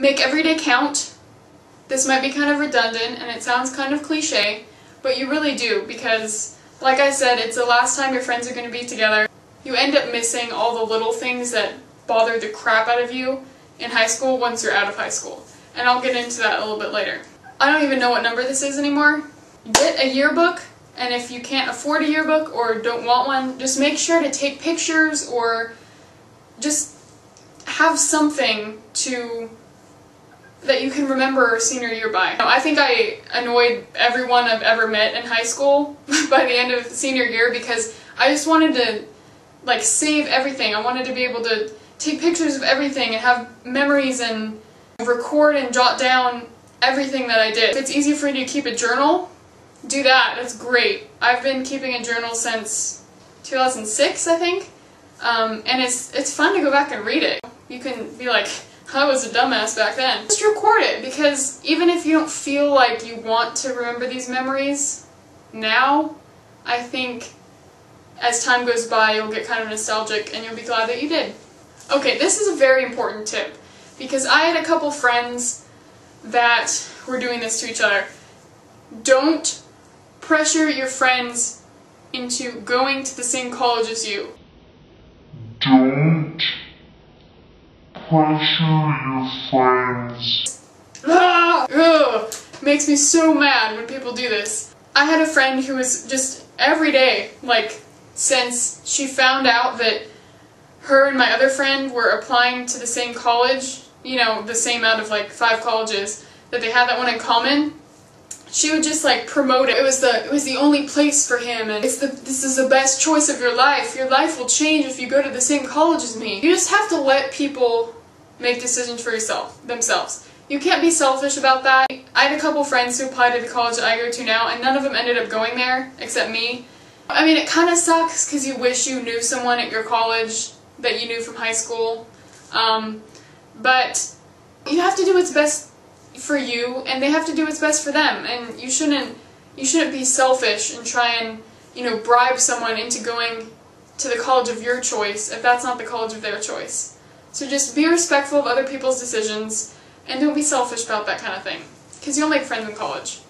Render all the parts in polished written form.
Make every day count. This might be kind of redundant and it sounds kind of cliche, but you really do, because like I said, it's the last time your friends are going to be together. You end up missing all the little things that bother the crap out of you in high school once you're out of high school. And I'll get into that a little bit later. I don't even know what number this is anymore. Get a yearbook, and if you can't afford a yearbook or don't want one, just make sure to take pictures or just have something that you can remember senior year by. I think I annoyed everyone I've ever met in high school by the end of senior year because I just wanted to like save everything. I wanted to be able to take pictures of everything and have memories and record and jot down everything that I did. If it's easy for you to keep a journal, do that. That's great. I've been keeping a journal since 2006, I think, and it's fun to go back and read it. You can be like, I was a dumbass back then. Just record it, because even if you don't feel like you want to remember these memories now, I think as time goes by you'll get kind of nostalgic and you'll be glad that you did. Okay, this is a very important tip, because I had a couple friends that were doing this to each other. Don't pressure your friends into going to the same college as you. Don't pressure your friends. Ugh, makes me so mad when people do this. I had a friend who was just every day, like, since she found out that her and my other friend were applying to the same college, you know, the same out of like 5 colleges, that they had that one in common, she would just like promote it. It was the only place for him, and this is the best choice of your life. Your life will change if you go to the same college as me. You just have to let people make decisions for themselves. You can't be selfish about that. I had a couple friends who applied to the college that I go to now, and none of them ended up going there, except me. I mean, it kind of sucks because you wish you knew someone at your college that you knew from high school, but you have to do what's best for you, and they have to do what's best for them, and you shouldn't be selfish and try and, you know, bribe someone into going to the college of your choice if that's not the college of their choice. So just be respectful of other people's decisions, and don't be selfish about that kind of thing, because you'll make friends in college.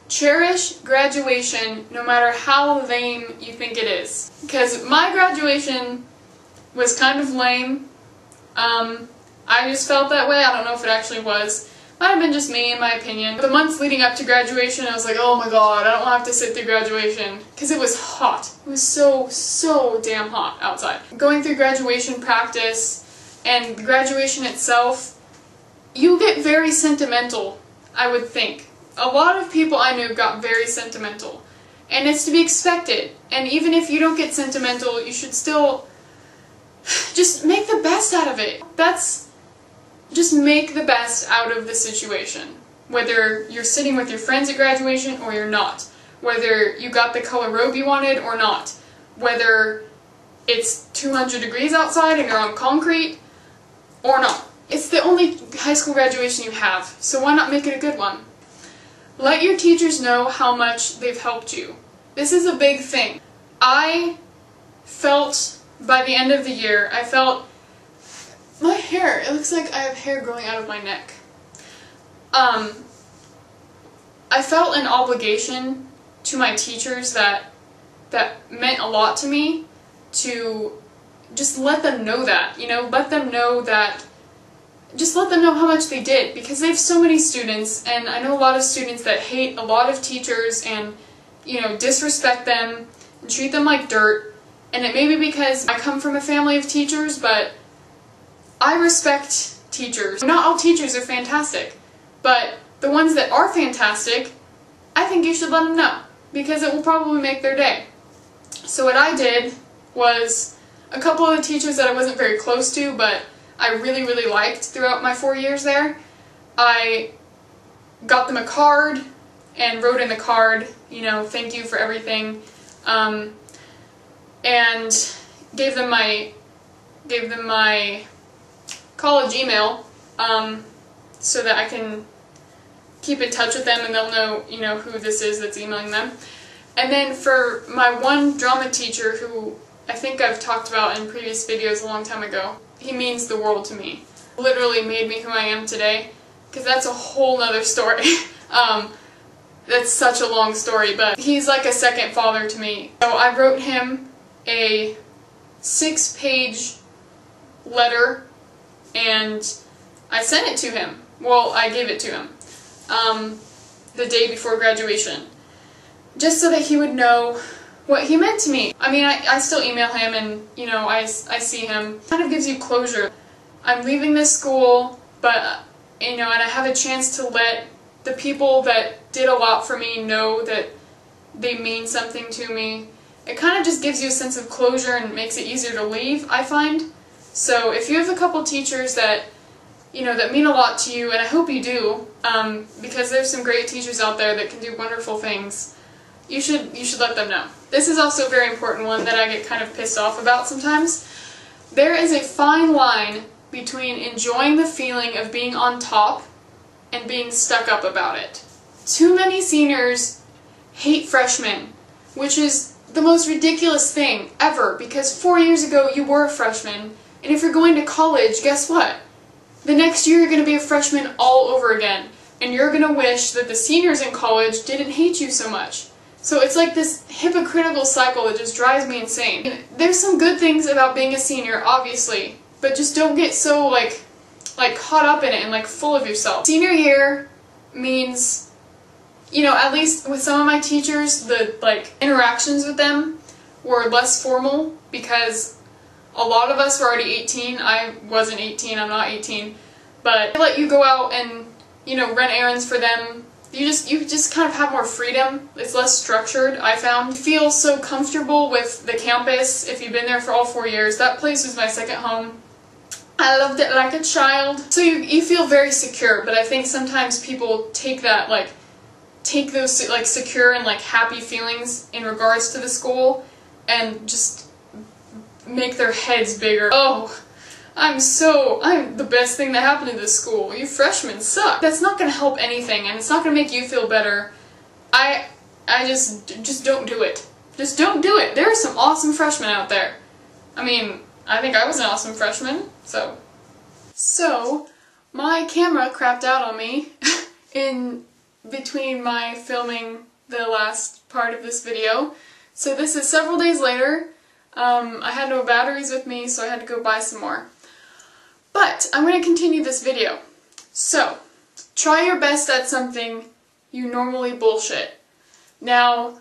Cherish graduation no matter how lame you think it is, because my graduation was kind of lame. I just felt that way. I don't know if it actually was. Might have been just me, in my opinion. The months leading up to graduation, I was like, oh my god, I don't have to sit through graduation. Because it was hot. It was so damn hot outside. Going through graduation practice and graduation itself, you get very sentimental, I would think. A lot of people I knew got very sentimental. And it's to be expected. And even if you don't get sentimental, you should still just make the best out of it. Just make the best out of the situation. Whether you're sitting with your friends at graduation or you're not. Whether you got the color robe you wanted or not. Whether it's 200 degrees outside and you're on concrete or not. It's the only high school graduation you have, so why not make it a good one? Let your teachers know how much they've helped you. This is a big thing. I felt, by the end of the year, my hair, it looks like I have hair growing out of my neck. I felt an obligation to my teachers that meant a lot to me, to just let them know that, you know, just let them know how much they did, because they have so many students, and I know a lot of students that hate a lot of teachers and, you know, disrespect them and treat them like dirt, and it may be because I come from a family of teachers, but I respect teachers. Not all teachers are fantastic, but the ones that are fantastic, I think you should let them know, because it will probably make their day. So what I did was, a couple of the teachers that I wasn't very close to, but I really liked throughout my 4 years there, I got them a card and wrote in the card, you know, thank you for everything, and gave them my college email, so that I can keep in touch with them and they'll know, you know, who this is that's emailing them. And then for my one drama teacher, who I think I've talked about in previous videos a long time ago, he means the world to me. literally made me who I am today, because that's a whole nother story. That's such a long story, but he's like a second father to me. So I wrote him a 6-page letter, and I sent it to him. Well, I gave it to him the day before graduation, just so that he would know what he meant to me. I mean, I still email him, and, you know, I see him. It kind of gives you closure. I'm leaving this school, but, you know, and I have a chance to let the people that did a lot for me know that they mean something to me. It kind of just gives you a sense of closure and makes it easier to leave, I find. So if you have a couple teachers that, you know, that mean a lot to you, and I hope you do, because there's some great teachers out there that can do wonderful things, you should let them know. This is also a very important one that I get kind of pissed off about sometimes. There is a fine line between enjoying the feeling of being on top and being stuck up about it. Too many seniors hate freshmen, which is the most ridiculous thing ever, because 4 years ago you were a freshman, and if you're going to college, guess what? The next year you're going to be a freshman all over again, and you're going to wish that the seniors in college didn't hate you so much. So it's like this hypocritical cycle that just drives me insane. There's some good things about being a senior, obviously, but just don't get so like caught up in it and like full of yourself. Senior year means, you know, at least with some of my teachers, the like interactions with them were less formal, because a lot of us were already 18. I wasn't 18, I'm not 18, but they let you go out and, you know, run errands for them. You just kind of have more freedom. It's less structured, I found. You feel so comfortable with the campus if you've been there for all 4 years. That place was my second home. I loved it like a child. So you feel very secure, but I think sometimes people take that, like, take those, like, secure and, like, happy feelings in regards to the school and just make their heads bigger. Oh, I'm the best thing that happened to this school. You freshmen suck. That's not gonna help anything, and it's not gonna make you feel better. I just don't do it. Just don't do it. There are some awesome freshmen out there. I mean, I think I was an awesome freshman, so. So, my camera crapped out on me in between my filming the last part of this video. So this is several days later. I had no batteries with me, so I had to go buy some more. But I'm going to continue this video. So, try your best at something you normally bullshit. Now,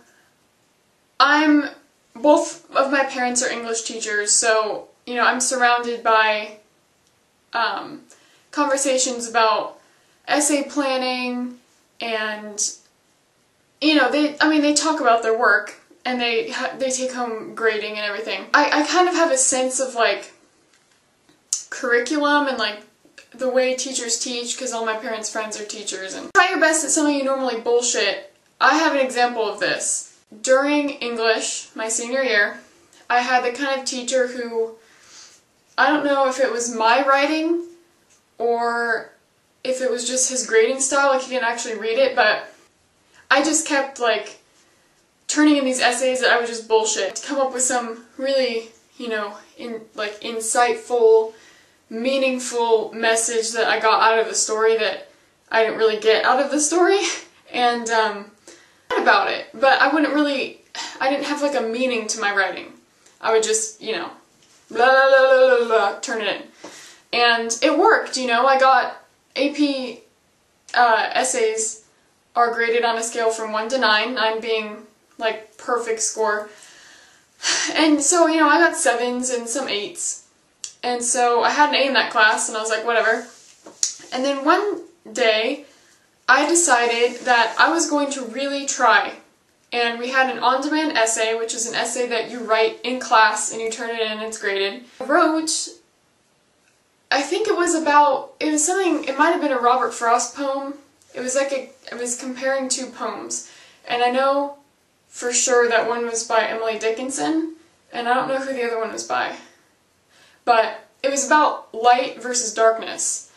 both of my parents are English teachers, so, you know, I'm surrounded by conversations about essay planning, and, you know, they talk about their work, and they take home grading and everything. I kind of have a sense of, like, curriculum and, like, the way teachers teach, because all my parents' friends are teachers. And try your best at something you normally bullshit. I have an example of this. During English, my senior year, I had the kind of teacher who, I don't know if it was my writing or if it was just his grading style, like he didn't actually read it, but I just kept, like, turning in these essays that I would just bullshit to come up with some really, you know, insightful, meaningful message that I got out of the story that I didn't really get out of the story, and about it, but I didn't have like a meaning to my writing. I would just, you know, blah, blah, blah, blah, blah, turn it in. And it worked, you know. I got AP essays are graded on a scale from 1 to 9, 9 being like perfect score. And so, you know, I got 7s and some 8s. And so I had an A in that class, and I was like, whatever. And then one day, I decided that I was going to really try. And we had an on-demand essay, which is an essay that you write in class and you turn it in and it's graded. I wrote, I think it was something, it might have been a Robert Frost poem. It was comparing 2 poems. And I know for sure that one was by Emily Dickinson, and I don't know who the other one was by. But it was about light versus darkness.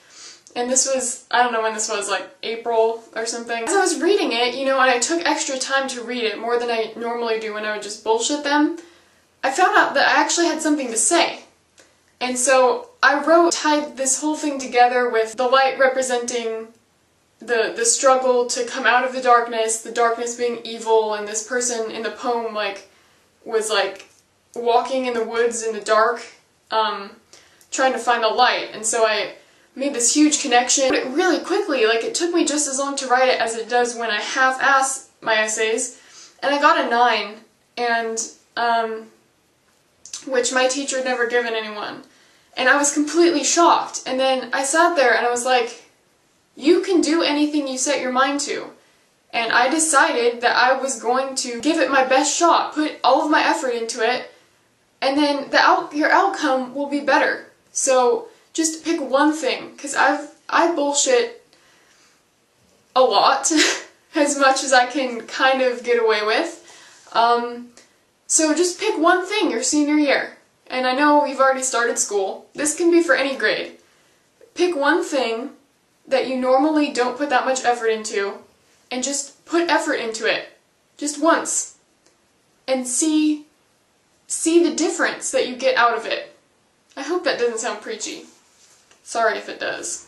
And this was, I don't know when this was, like April or something. As I was reading it, you know, and I took extra time to read it, more than I normally do when I would just bullshit them, I found out that I actually had something to say. And so I tied this whole thing together with the light representing the struggle to come out of the darkness being evil, and this person in the poem was walking in the woods in the dark, trying to find the light. And so I made this huge connection. But really quickly, it took me just as long to write it as it does when I half-ass my essays, and I got a 9, and which my teacher had never given anyone. And I was completely shocked. And then I sat there and I was like, you can do anything you set your mind to. And I decided that I was going to give it my best shot, put all of my effort into it, and then your outcome will be better. So just pick one thing, because I bullshit a lot, as much as I can kind of get away with. So just pick one thing your senior year. And I know you've already started school. This can be for any grade. Pick one thing that you normally don't put that much effort into, and just put effort into it. Just once. And see the difference that you get out of it. I hope that doesn't sound preachy. Sorry if it does.